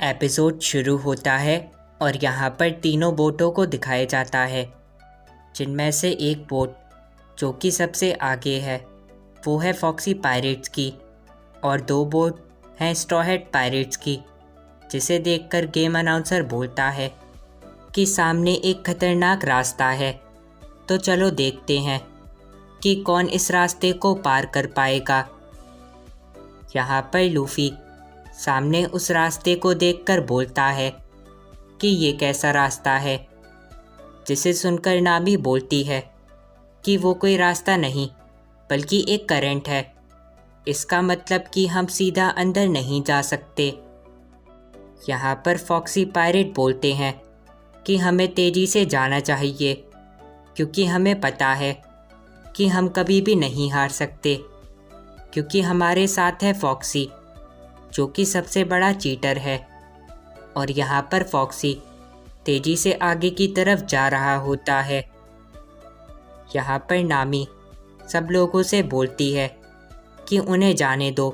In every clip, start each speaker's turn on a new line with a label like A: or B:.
A: Episode शुरू होता है और यहाँ पर तीनों बोटों को दिखाया जाता है, जिनमें से एक बोट जो कि सबसे आगे है वो है फॉक्सी पायरेट्स की और दो बोट हैं स्ट्रॉ हैट पायरेट्स की, जिसे देखकर गेम अनाउंसर बोलता है कि सामने एक खतरनाक रास्ता है, तो चलो देखते हैं कि कौन इस रास्ते को पार कर पाएगा। यहाँ पर लूफी सामने उस रास्ते को देखकर बोलता है कि ये कैसा रास्ता है, जिसे सुनकर नामी बोलती है कि वो कोई रास्ता नहीं बल्कि एक करंट है। इसका मतलब कि हम सीधा अंदर नहीं जा सकते। यहाँ पर फॉक्सी पायरेट बोलते हैं कि हमें तेज़ी से जाना चाहिए, क्योंकि हमें पता है कि हम कभी भी नहीं हार सकते, क्योंकि हमारे साथ है फॉक्सी जो कि सबसे बड़ा चीटर है। और यहाँ पर फॉक्सी तेज़ी से आगे की तरफ जा रहा होता है। यहाँ पर नामी सब लोगों से बोलती है कि उन्हें जाने दो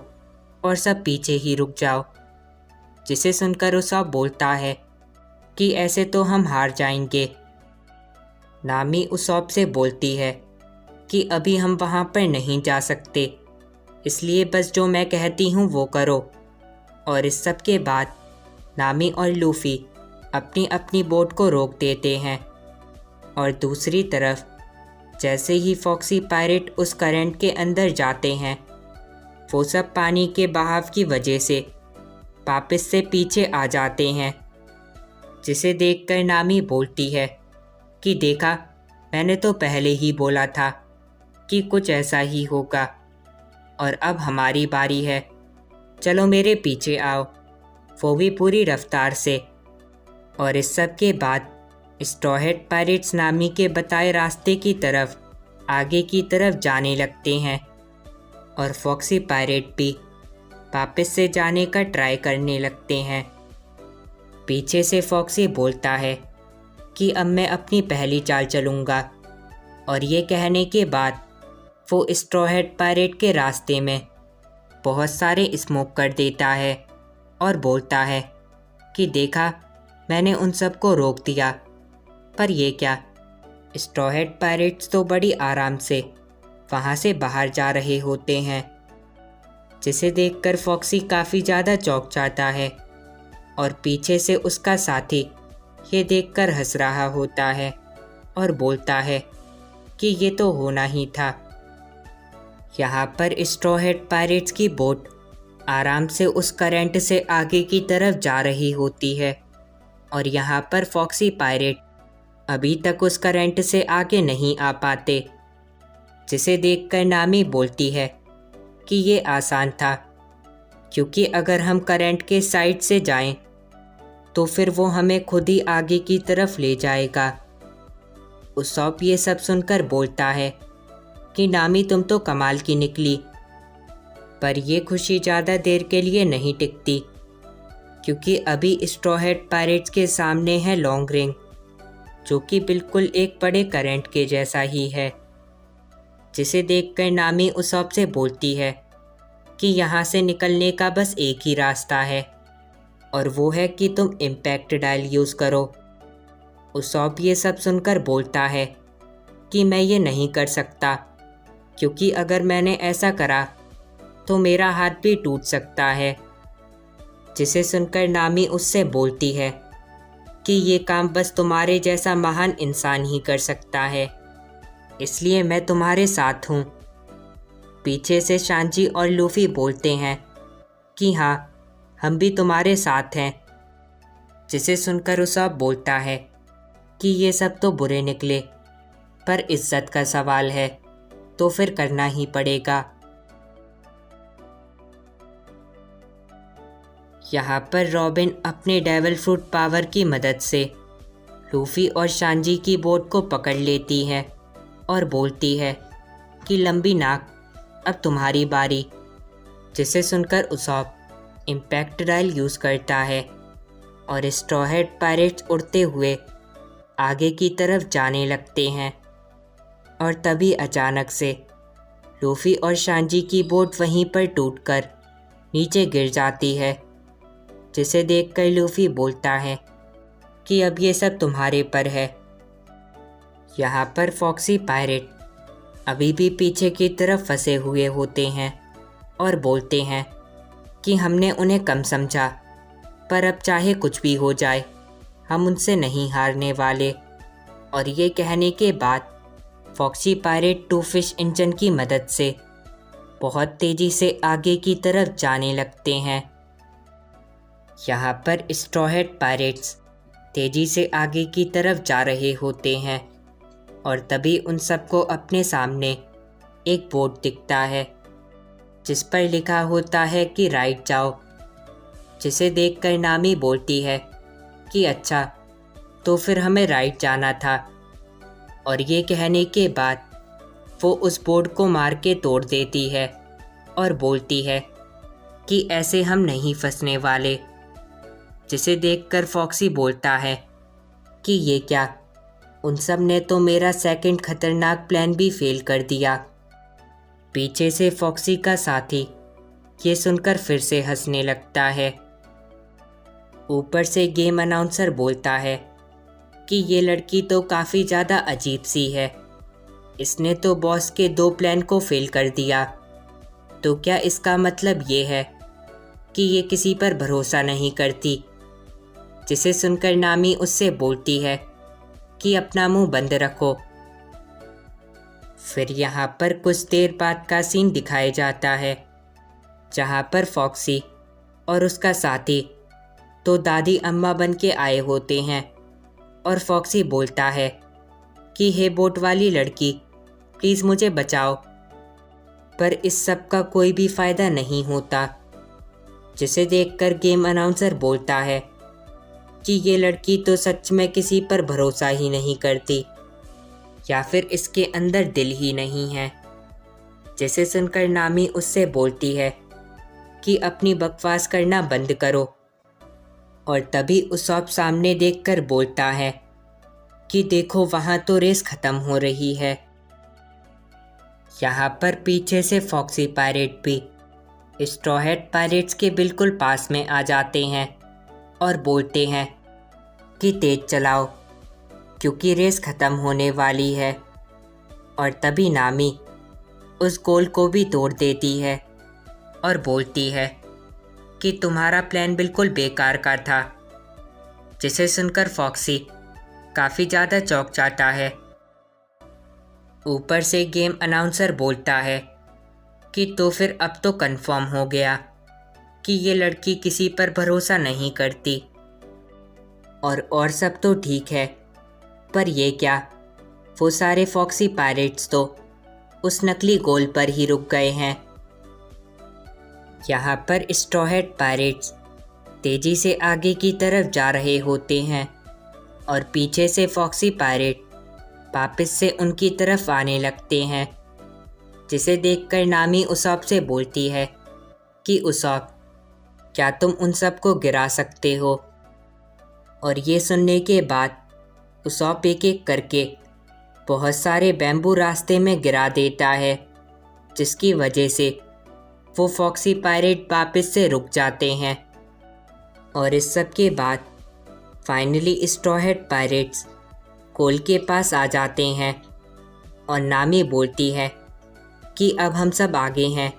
A: और सब पीछे ही रुक जाओ, जिसे सुनकर उसाप बोलता है कि ऐसे तो हम हार जाएंगे। नामी उसाप से बोलती है कि अभी हम वहाँ पर नहीं जा सकते, इसलिए बस जो मैं कहती हूँ वो करो। और इस सब के बाद नामी और लूफी अपनी अपनी बोट को रोक देते हैं। और दूसरी तरफ जैसे ही फॉक्सी पायरेट उस करंट के अंदर जाते हैं, वो सब पानी के बहाव की वजह से वापस से पीछे आ जाते हैं, जिसे देखकर नामी बोलती है कि देखा, मैंने तो पहले ही बोला था कि कुछ ऐसा ही होगा। और अब हमारी बारी है, चलो मेरे पीछे आओ, वो भी पूरी रफ्तार से। और इस सब के बाद स्ट्रॉ हैट पायरेट्स नामी के बताए रास्ते की तरफ आगे की तरफ जाने लगते हैं और फॉक्सी पायरेट भी वापस से जाने का ट्राई करने लगते हैं। पीछे से फॉक्सी बोलता है कि अब मैं अपनी पहली चाल चलूँगा, और ये कहने के बाद वो स्ट्रॉ हैट पायरेट के रास्ते में बहुत सारे स्मोक कर देता है और बोलता है कि देखा, मैंने उन सबको रोक दिया। पर ये क्या, स्ट्रॉ हैट पायरेट्स तो बड़ी आराम से वहाँ से बाहर जा रहे होते हैं, जिसे देखकर फॉक्सी काफ़ी ज़्यादा चौंक जाता है और पीछे से उसका साथी ये देखकर हंस रहा होता है और बोलता है कि ये तो होना ही था। यहाँ पर स्ट्रॉ हैट पायरेट्स की बोट आराम से उस करंट से आगे की तरफ जा रही होती है और यहाँ पर फॉक्सी पायरेट अभी तक उस करंट से आगे नहीं आ पाते, जिसे देखकर नामी बोलती है कि ये आसान था, क्योंकि अगर हम करंट के साइड से जाएं तो फिर वो हमें खुद ही आगे की तरफ ले जाएगा। उसाप ये सब सुनकर बोलता है कि नामी, तुम तो कमाल की निकली। पर ये खुशी ज़्यादा देर के लिए नहीं टिकती, क्योंकि अभी स्ट्रॉ हैट पायरेट्स के सामने है लॉन्ग रिंग, जो कि बिल्कुल एक बड़े करंट के जैसा ही है, जिसे देखकर नामी उसाप से बोलती है कि यहाँ से निकलने का बस एक ही रास्ता है, और वो है कि तुम इम्पैक्ट डायल यूज़ करो। उसाप ये सब सुनकर बोलता है कि मैं ये नहीं कर सकता, क्योंकि अगर मैंने ऐसा करा तो मेरा हाथ भी टूट सकता है, जिसे सुनकर नामी उससे बोलती है कि ये काम बस तुम्हारे जैसा महान इंसान ही कर सकता है, इसलिए मैं तुम्हारे साथ हूँ। पीछे से शांजी और लूफी बोलते हैं कि हाँ, हम भी तुम्हारे साथ हैं, जिसे सुनकर उसाप बोलता है कि ये सब तो बुरे निकले, पर इज्जत का सवाल है तो फिर करना ही पड़ेगा। यहाँ पर रॉबिन अपने डेविल फ्रूट पावर की मदद से लूफी और शांजी की बोट को पकड़ लेती है और बोलती है कि लंबी नाक, अब तुम्हारी बारी, जिसे सुनकर उसाप इम्पैक्ट डायल यूज़ करता है और स्ट्रॉ हैट पायरेट्स उड़ते हुए आगे की तरफ जाने लगते हैं। और तभी अचानक से लूफी और शांजी की बोट वहीं पर टूटकर नीचे गिर जाती है, जिसे देखकर लूफी बोलता है कि अब ये सब तुम्हारे पर है। यहाँ पर फॉक्सी पायरेट अभी भी पीछे की तरफ फंसे हुए होते हैं और बोलते हैं कि हमने उन्हें कम समझा, पर अब चाहे कुछ भी हो जाए हम उनसे नहीं हारने वाले। और ये कहने के बाद foxy pirate to fish engine की मदद से बहुत तेज़ी से आगे की तरफ जाने लगते हैं। यहाँ पर स्ट्रॉ हैट पायरेट्स तेज़ी से आगे की तरफ जा रहे होते हैं और तभी उन सबको अपने सामने एक बोर्ड दिखता है जिस पर लिखा होता है कि राइट जाओ, जिसे देखकर नामी बोलती है कि अच्छा, तो फिर हमें राइट जाना था। और ये कहने के बाद वो उस बोर्ड को मार के तोड़ देती है और बोलती है कि ऐसे हम नहीं फंसने वाले। जिसे देखकर फॉक्सी बोलता है कि ये क्या, उन सब ने तो मेरा सेकंड खतरनाक प्लान भी फेल कर दिया। पीछे से फॉक्सी का साथी ये सुनकर फिर से हंसने लगता है। ऊपर से गेम अनाउंसर बोलता है कि ये लड़की तो काफ़ी ज़्यादा अजीब सी है, इसने तो बॉस के 2 प्लान को फेल कर दिया। तो क्या इसका मतलब ये है कि ये किसी पर भरोसा नहीं करती? जिसे सुनकर नामी उससे बोलती है कि अपना मुंह बंद रखो। फिर यहाँ पर कुछ देर बाद का सीन दिखाया जाता है जहाँ पर फॉक्सी और उसका साथी तो दादी अम्मा बन के आए होते हैं और फॉक्सी बोलता है कि हे बोट वाली लड़की, प्लीज़ मुझे बचाओ। पर इस सब का कोई भी फ़ायदा नहीं होता। जिसे देखकर गेम अनाउंसर बोलता है कि ये लड़की तो सच में किसी पर भरोसा ही नहीं करती, या फिर इसके अंदर दिल ही नहीं है। जिसे सुनकर नामी उससे बोलती है कि अपनी बकवास करना बंद करो। और तभी उसॉप सामने देखकर बोलता है कि देखो, वहाँ तो रेस ख़त्म हो रही है। यहाँ पर पीछे से फॉक्सी पायरेट भी स्ट्रॉ हैट पायरेट्स के बिल्कुल पास में आ जाते हैं और बोलते हैं कि तेज चलाओ क्योंकि रेस ख़त्म होने वाली है। और तभी नामी उस गोल को भी तोड़ देती है और बोलती है कि तुम्हारा प्लान बिल्कुल बेकार का था। जिसे सुनकर फॉक्सी काफ़ी ज़्यादा चौंक जाता है। ऊपर से गेम अनाउंसर बोलता है कि तो फिर अब तो कंफर्म हो गया कि ये लड़की किसी पर भरोसा नहीं करती। और सब तो ठीक है, पर ये क्या, वो सारे फॉक्सी पायरेट्स तो उस नकली गोल पर ही रुक गए हैं। यहाँ पर स्ट्रॉ हैट पायरेट्स तेज़ी से आगे की तरफ जा रहे होते हैं और पीछे से फॉक्सी पायरेट वापस से उनकी तरफ आने लगते हैं। जिसे देखकर नामी उसॉप से बोलती है कि उसॉप, क्या तुम उन सबको गिरा सकते हो? और ये सुनने के बाद उसॉप एक एक करके बहुत सारे बैम्बू रास्ते में गिरा देता है, जिसकी वजह से वो फॉक्सी पायरेट वापस से रुक जाते हैं। और इस सब के बाद फाइनली स्ट्रॉ हैट पायरेट्स गोल के पास आ जाते हैं और नामी बोलती है कि अब हम सब आगे हैं,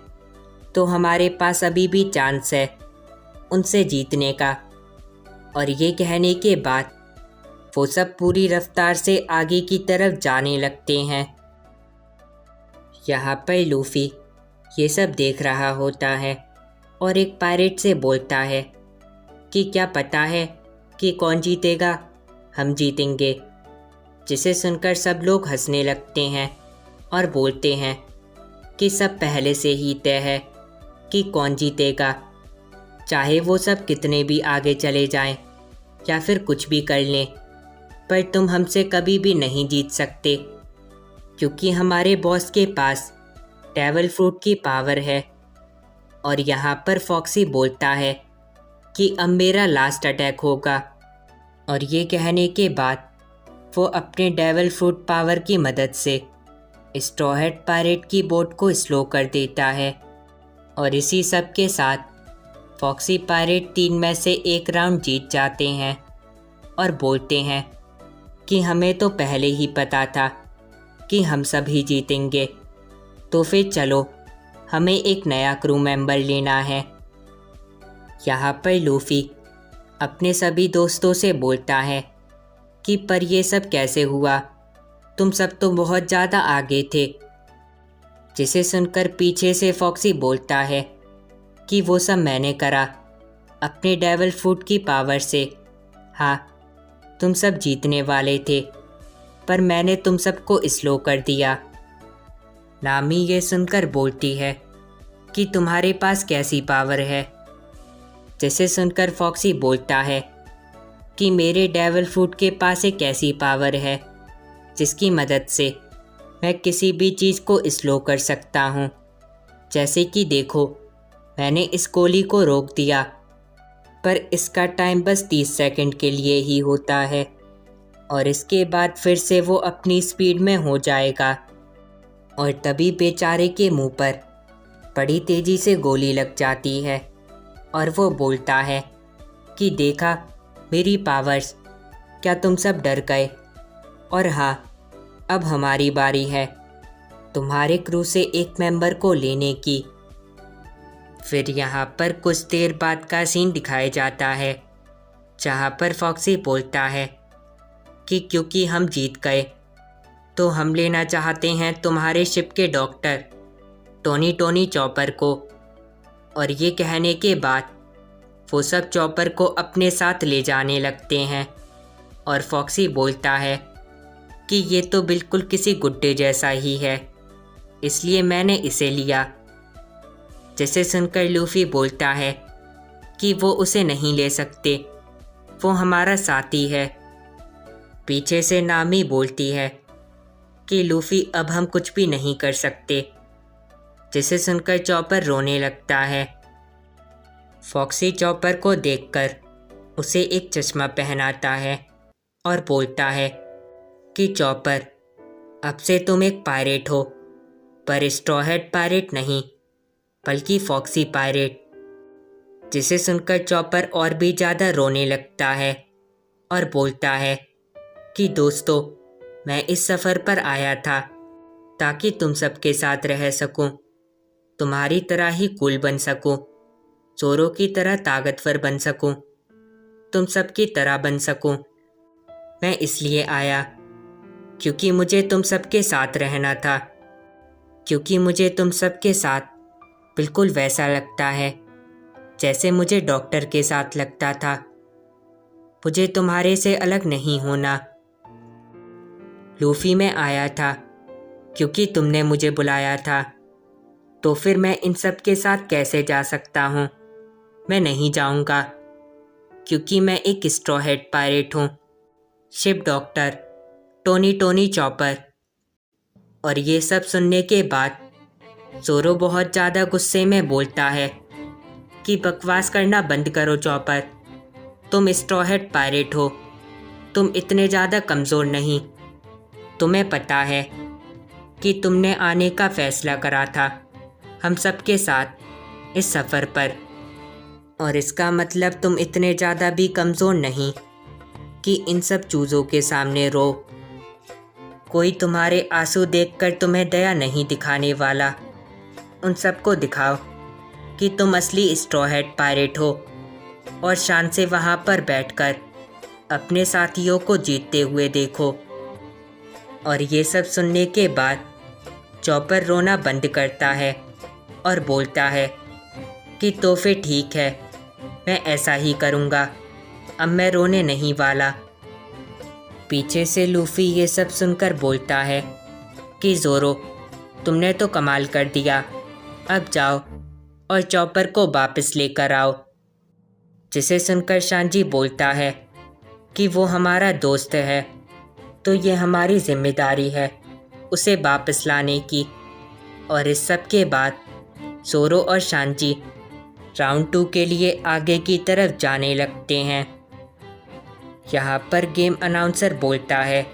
A: तो हमारे पास अभी भी चांस है उनसे जीतने का। और ये कहने के बाद वो सब पूरी रफ्तार से आगे की तरफ जाने लगते हैं। यहाँ पर लूफी ये सब देख रहा होता है और एक पायरेट से बोलता है कि क्या पता है कि कौन जीतेगा? हम जीतेंगे। जिसे सुनकर सब लोग हंसने लगते हैं और बोलते हैं कि सब पहले से ही तय है कि कौन जीतेगा, चाहे वो सब कितने भी आगे चले जाएं या फिर कुछ भी कर लें, पर तुम हमसे कभी भी नहीं जीत सकते क्योंकि हमारे बॉस के पास डेविल फ्रूट की पावर है। और यहाँ पर फॉक्सी बोलता है कि अब मेरा लास्ट अटैक होगा। और ये कहने के बाद वो अपने डेविल फ्रूट पावर की मदद से स्ट्रॉ हैट पायरेट की बोट को स्लो कर देता है। और इसी सब के साथ फॉक्सी पायरेट 3 में से एक राउंड जीत जाते हैं और बोलते हैं कि हमें तो पहले ही पता था कि हम सभी जीतेंगे, तो फिर चलो हमें एक नया क्रू मेंबर लेना है। यहाँ पर लूफी अपने सभी दोस्तों से बोलता है कि पर ये सब कैसे हुआ, तुम सब तो बहुत ज़्यादा आगे थे। जिसे सुनकर पीछे से फॉक्सी बोलता है कि वो सब मैंने करा अपने डेविल फूड की पावर से। हाँ, तुम सब जीतने वाले थे पर मैंने तुम सबको स्लो कर दिया। नामी ये सुनकर बोलती है कि तुम्हारे पास कैसी पावर है। जिसे सुनकर फॉक्सी बोलता है कि मेरे डेविल फूड के पास एक ऐसी पावर है जिसकी मदद से मैं किसी भी चीज़ को स्लो कर सकता हूँ। जैसे कि देखो, मैंने इस गोली को रोक दिया पर इसका टाइम बस 30 सेकंड के लिए ही होता है और इसके बाद फिर से वो अपनी स्पीड में हो जाएगा। और तभी बेचारे के मुंह पर बड़ी तेज़ी से गोली लग जाती है और वो बोलता है कि देखा मेरी पावर्स, क्या तुम सब डर गए? और हाँ, अब हमारी बारी है तुम्हारे क्रू से एक मेंबर को लेने की। फिर यहाँ पर कुछ देर बाद का सीन दिखाया जाता है जहाँ पर फॉक्सी बोलता है कि क्योंकि हम जीत गए तो हम लेना चाहते हैं तुम्हारे शिप के डॉक्टर टोनी चॉपर को। और ये कहने के बाद वो सब चॉपर को अपने साथ ले जाने लगते हैं और फॉक्सी बोलता है कि ये तो बिल्कुल किसी गुड्डे जैसा ही है, इसलिए मैंने इसे लिया। जिसे सुनकर लूफी बोलता है कि वो उसे नहीं ले सकते, वो हमारा साथी है। पीछे से नामी बोलती है कि लूफी अब हम कुछ भी नहीं कर सकते। जिसे सुनकर चॉपर रोने लगता है। फॉक्सी चॉपर को देखकर उसे एक चश्मा पहनाता है और बोलता है कि चॉपर, अब से तुम एक पायरेट हो, पर स्ट्रॉ हेड पायरेट नहीं बल्कि फॉक्सी पायरेट। जिसे सुनकर चॉपर और भी ज़्यादा रोने लगता है और बोलता है कि दोस्तों, मैं इस सफ़र पर आया था ताकि तुम सबके साथ रह सकूं, तुम्हारी तरह ही कूल बन सकूं, जोरो की तरह ताकतवर बन सकूं, तुम सबकी तरह बन सकूं। मैं इसलिए आया क्योंकि मुझे तुम सबके साथ रहना था, क्योंकि मुझे तुम सबके साथ बिल्कुल वैसा लगता है जैसे मुझे डॉक्टर के साथ लगता था। मुझे तुम्हारे से अलग नहीं होना। लूफी में आया था क्योंकि तुमने मुझे बुलाया था, तो फिर मैं इन सब के साथ कैसे जा सकता हूँ? मैं नहीं जाऊँगा क्योंकि मैं एक स्ट्रॉ हेड पायरेट हूँ, शिप डॉक्टर टोनी चॉपर। और ये सब सुनने के बाद जोरो बहुत ज़्यादा गुस्से में बोलता है कि बकवास करना बंद करो चॉपर, तुम स्ट्रॉ हेड पायरेट हो, तुम इतने ज़्यादा कमज़ोर नहीं। तुम्हें पता है कि तुमने आने का फ़ैसला करा था हम सब के साथ इस सफ़र पर, और इसका मतलब तुम इतने ज़्यादा भी कमज़ोर नहीं कि इन सब चूज़ों के सामने रो। कोई तुम्हारे आंसू देखकर तुम्हें दया नहीं दिखाने वाला। उन सबको दिखाओ कि तुम असली स्ट्रॉ हेड पायरेट हो और शान से वहाँ पर बैठकर अपने साथियों को जीतते हुए देखो। और ये सब सुनने के बाद चॉपर रोना बंद करता है और बोलता है कि तो फिर ठीक है, मैं ऐसा ही करूँगा, अब मैं रोने नहीं वाला। पीछे से लूफी ये सब सुनकर बोलता है कि जोरो, तुमने तो कमाल कर दिया, अब जाओ और चॉपर को वापस लेकर आओ। जिसे सुनकर शांजी बोलता है कि वो हमारा दोस्त है, तो ये हमारी जिम्मेदारी है उसे वापस लाने की। और इस सब के बाद जोरो और शांजी राउंड 2 के लिए आगे की तरफ जाने लगते हैं। यहाँ पर गेम अनाउंसर बोलता है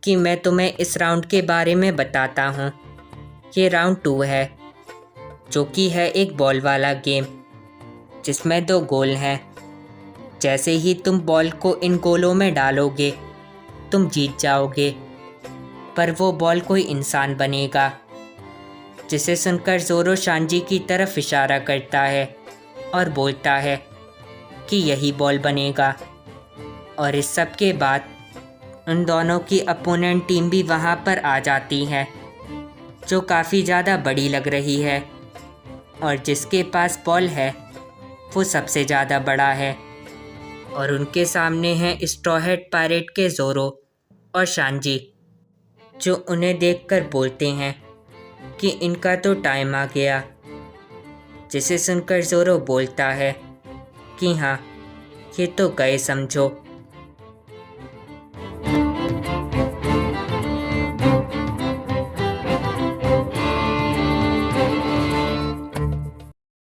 A: कि मैं तुम्हें इस राउंड के बारे में बताता हूँ। ये राउंड 2 है, जो कि है एक बॉल वाला गेम, जिसमें 2 गोल हैं। जैसे ही तुम बॉल को इन गोलों में डालोगे तुम जीत जाओगे, पर वो बॉल कोई इंसान बनेगा। जिसे सुनकर ज़ोरो शांजी की तरफ इशारा करता है और बोलता है कि यही बॉल बनेगा। और इस सब के बाद उन दोनों की अपोनेंट टीम भी वहाँ पर आ जाती है, जो काफ़ी ज़्यादा बड़ी लग रही है, और जिसके पास बॉल है वो सबसे ज़्यादा बड़ा है। और उनके सामने हैं स्ट्रॉ हैट पायरेट के ज़ोरो और शांजी, जो उन्हें देखकर बोलते हैं कि इनका तो टाइम आ गया। जिसे सुनकर ज़ोरो बोलता है कि हाँ, ये तो गए समझो।